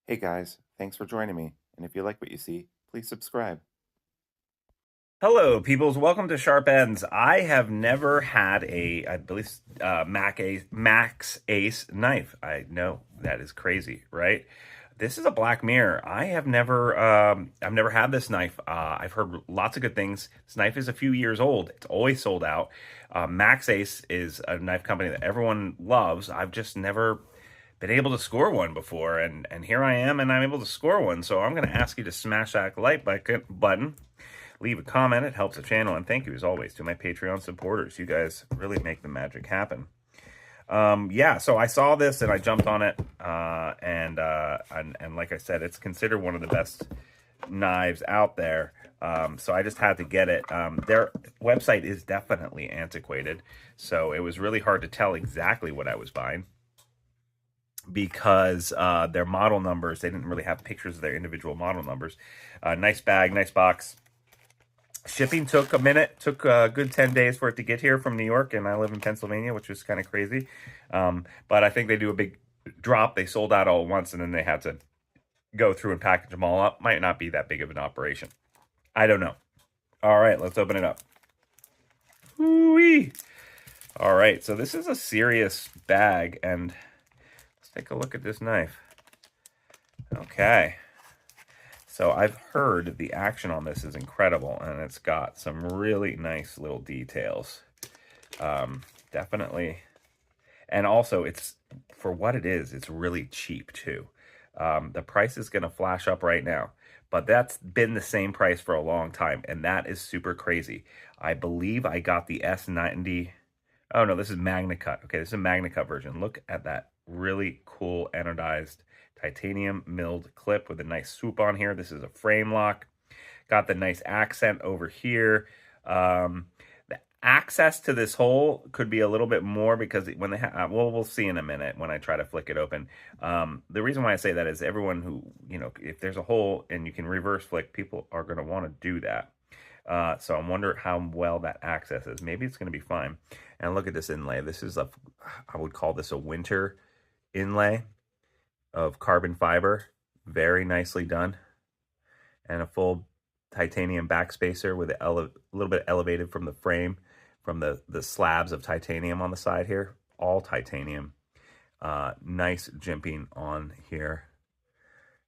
Hey guys, thanks for joining me. And if you like what you see, please subscribe. Hello, peoples. Welcome to Sharp Ends. I have never had I believe, Maxace knife. I know that is crazy, right? This is a Black Mirror. I've never had this knife. I've heard lots of good things. This knife is a few years old. It's always sold out. Maxace is a knife company that everyone loves. I've just never been able to score one before, and here I am, and I'm able to score one. So I'm going to ask you to smash that like button. Leave a comment. It helps the channel. And thank you, as always, to my Patreon supporters. You guys really make the magic happen. Yeah, so I saw this and I jumped on it. And like I said, it's considered one of the best knives out there. So I just had to get it. Their website is definitely antiquated. So it was really hard to tell exactly what I was buying because their model numbers, they didn't really have pictures of their individual model numbers. Nice bag, nice box. Shipping took a minute, took a good 10 days for it to get here from New York, and I live in Pennsylvania, which is kind of crazy. But I think they do a big drop. They sold out all at once, and then they had to go through and package them all up. Might not be that big of an operation. I don't know. All right, let's open it up. Woo-wee. All right, so this is a serious bag, and let's take a look at this knife. Okay. So I've heard the action on this is incredible, and it's got some really nice little details. Definitely. And also, it's, for what it is, it's really cheap too. The price is going to flash up right now, but that's been the same price for a long time, and that is super crazy. I believe I got the S90. Oh no, this is Magna Cut. Okay, this is a Magna Cut version. Look at that really cool anodized titanium milled clip with a nice swoop on here. This is a frame lock. Got the nice accent over here. The access to this hole could be a little bit more because when they have, well, we'll see in a minute when I try to flick it open. The reason why I say that is everyone who, if there's a hole and you can reverse flick, people are going to want to do that. So I wonder how well that access is. Maybe it's going to be fine. And look at this inlay. This is I would call this a winter inlay of carbon fiber. Very nicely done. And a full titanium backspacer with a little bit elevated from the frame, from the slabs of titanium on the side here. All titanium. Nice jimping on here.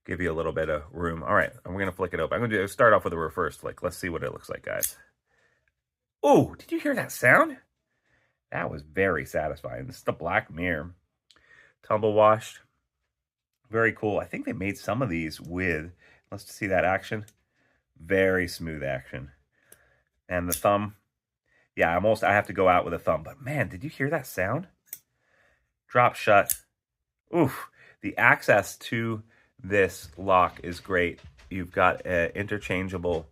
Give you a little bit of room. All right, we're going to flick it open. I'm going to start off with a reverse flick. Let's see what it looks like, guys. Oh, did you hear that sound? That was very satisfying. This is the Black Mirror. Tumble washed. Very cool. I think they made some of these with, let's see that action. Very smooth action. And the thumb, yeah, I have to go out with a thumb. But man, did you hear that sound? Drop shut. Oof. The access to this lock is great. You've got an interchangeable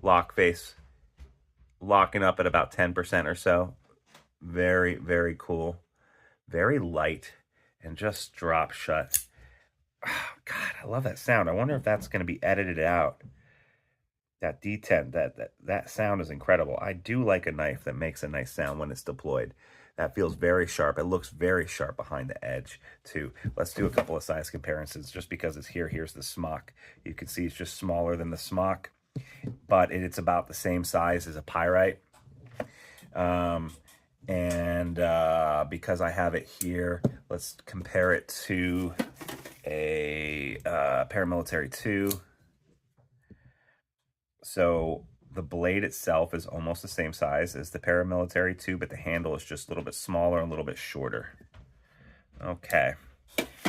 lock face locking up at about 10% or so. Very, very cool. Very light and just drop shut. Oh, God, I love that sound. I wonder if that's going to be edited out. That D10, that sound is incredible. I do like a knife that makes a nice sound when it's deployed. That feels very sharp. It looks very sharp behind the edge, too. Let's do a couple of size comparisons. Just because it's here, here's the smock. You can see it's just smaller than the smock, but it's about the same size as a pyrite. Because I have it here, let's compare it to a Paramilitary 2. So the blade itself is almost the same size as the Paramilitary 2, but the handle is just a little bit smaller and a little bit shorter. Okay,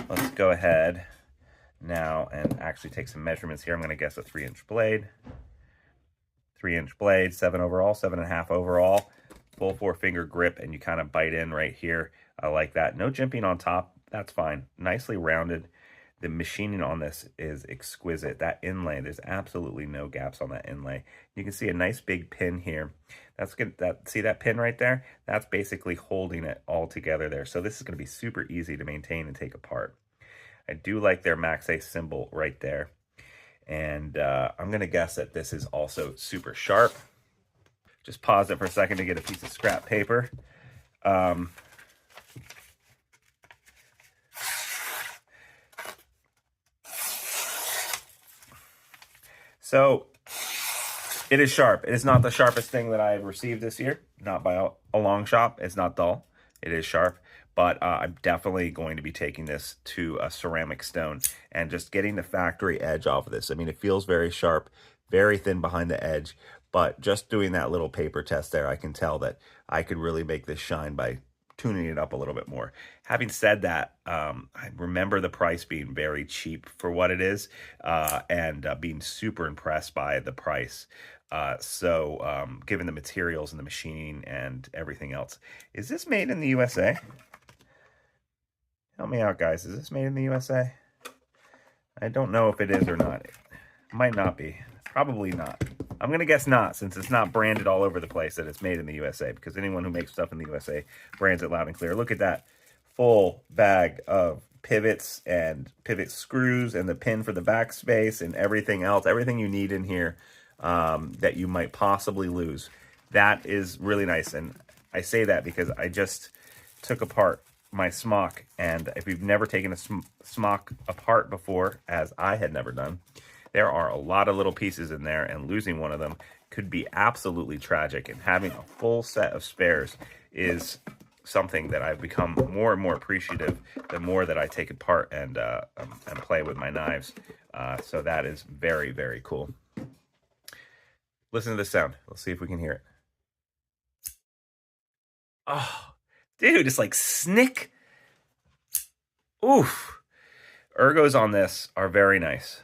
let's go ahead now and actually take some measurements here. I'm going to guess a 3-inch blade. 3-inch blade, 7 overall, 7.5 overall. Full 4-finger grip, and you kind of bite in right here. I like that. No jimping on top. That's fine. Nicely rounded. The machining on this is exquisite. That inlay, there's absolutely no gaps on that inlay. You can see a nice big pin here. That's good. See that pin right there? That's basically holding it all together there. So this is going to be super easy to maintain and take apart. I do like their Maxace symbol right there. And I'm going to guess that this is also super sharp. Just pause it for a second to get a piece of scrap paper. So it is sharp. It is not the sharpest thing that I've received this year. Not by a long shot. It's not dull. It is sharp. But I'm definitely going to be taking this to a ceramic stone and just getting the factory edge off of this. I mean, it feels very sharp, very thin behind the edge. But just doing that little paper test there, I can tell that I could really make this shine by tuning it up a little bit more. Having said that, I remember the price being very cheap for what it is, and being super impressed by the price. Given the materials and the machining and everything else. Is this made in the USA? Help me out, guys. Is this made in the USA? I don't know if it is or not. It might not be. Probably not. I'm going to guess not, since it's not branded all over the place that it's made in the USA, because anyone who makes stuff in the USA brands it loud and clear. Look at that full bag of pivots and pivot screws and the pin for the backspace and everything else, everything you need in here that you might possibly lose. That is really nice, and I say that because I just took apart my smock, and if you've never taken a smock apart before, as I had never done, there are a lot of little pieces in there, and losing one of them could be absolutely tragic, and having a full set of spares is something that I've become more and more appreciative the more that I take apart and play with my knives. So that is very, very cool. Listen to this sound. Let's see if we can hear it. Oh, dude, it's like snick. Oof. Ergos on this are very nice.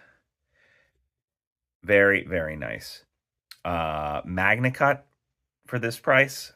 Very, very nice. MagnaCut for this price.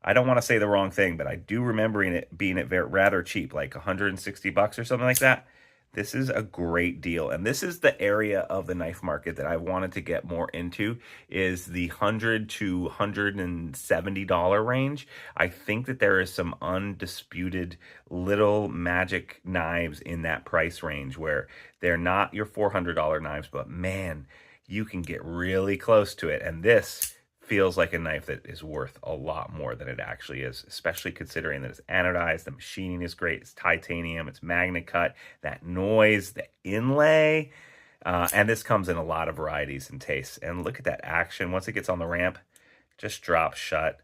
I don't want to say the wrong thing, but I do remember it being rather cheap, like 160 bucks or something like that. This is a great deal, and this is the area of the knife market that I wanted to get more into, is the $100 to $170 range. I think that there is some undisputed little magic knives in that price range where they're not your $400 knives, but man, you can get really close to it, and this feels like a knife that is worth a lot more than it actually is, especially considering that it's anodized, the machining is great, it's titanium, it's MagnaCut, that noise, the inlay, and this comes in a lot of varieties and tastes. And look at that action. Once it gets on the ramp, just drops shut.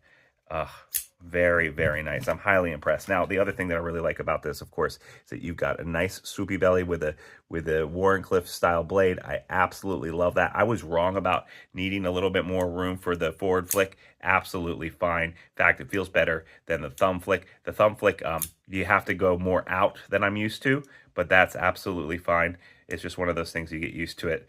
Very, very nice. I'm highly impressed. Now, the other thing that I really like about this, of course, is that you've got a nice swoopy belly with a Warrenclyffe style blade. I absolutely love that. I was wrong about needing a little bit more room for the forward flick. Absolutely fine. In fact, it feels better than the thumb flick. The thumb flick, you have to go more out than I'm used to, but that's absolutely fine. It's just one of those things, you get used to it.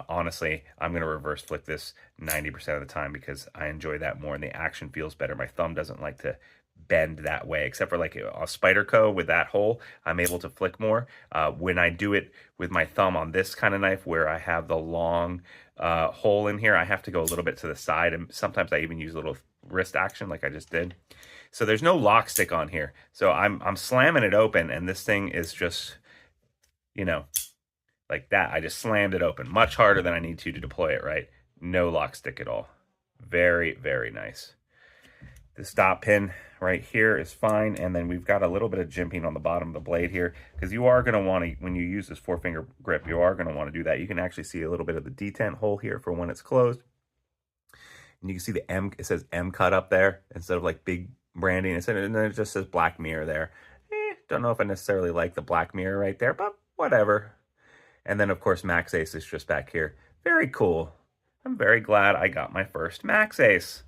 Honestly, I'm going to reverse flick this 90% of the time because I enjoy that more and the action feels better. My thumb doesn't like to bend that way, except for like a Spyderco with that hole. I'm able to flick more. When I do it with my thumb on this kind of knife where I have the long hole in here, I have to go a little bit to the side, and sometimes I even use a little wrist action like I just did. So there's no lock stick on here. So I'm slamming it open, and this thing is just, you know, like that. I just slammed it open. Much harder than I need to deploy it, right? No lock stick at all. Very, very nice. The stop pin right here is fine. And then we've got a little bit of jimping on the bottom of the blade here, because you are going to want to, when you use this 4-finger grip, you are going to want to do that. You can actually see a little bit of the detent hole here for when it's closed. And you can see the M, it says M cut up there instead of like big branding. And then it just says Black Mirror there. Don't know if I necessarily like the Black Mirror right there, but whatever. And then, of course, Maxace is just back here. Very cool. I'm very glad I got my first Maxace.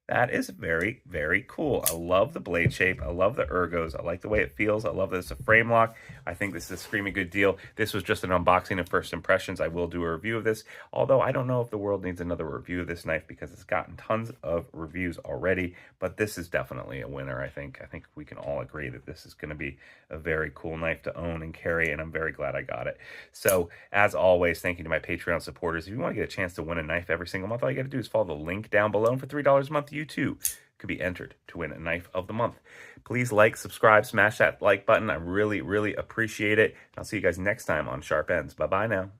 That is very, very cool. I love the blade shape. I love the ergos. I like the way it feels. I love that it's a frame lock. I think this is a screaming good deal. This was just an unboxing of first impressions. I will do a review of this, although I don't know if the world needs another review of this knife because it's gotten tons of reviews already, but this is definitely a winner, I think. I think we can all agree that this is going to be a very cool knife to own and carry, and I'm very glad I got it. So, as always, thank you to my Patreon supporters. If you want to get a chance to win a knife every single month, all you got to do is follow the link down below, and for $3 a month, you too could be entered to win a knife of the month. Please like, subscribe, smash that like button. I really, really appreciate it. I'll see you guys next time on Sharp Ends. Bye-bye now.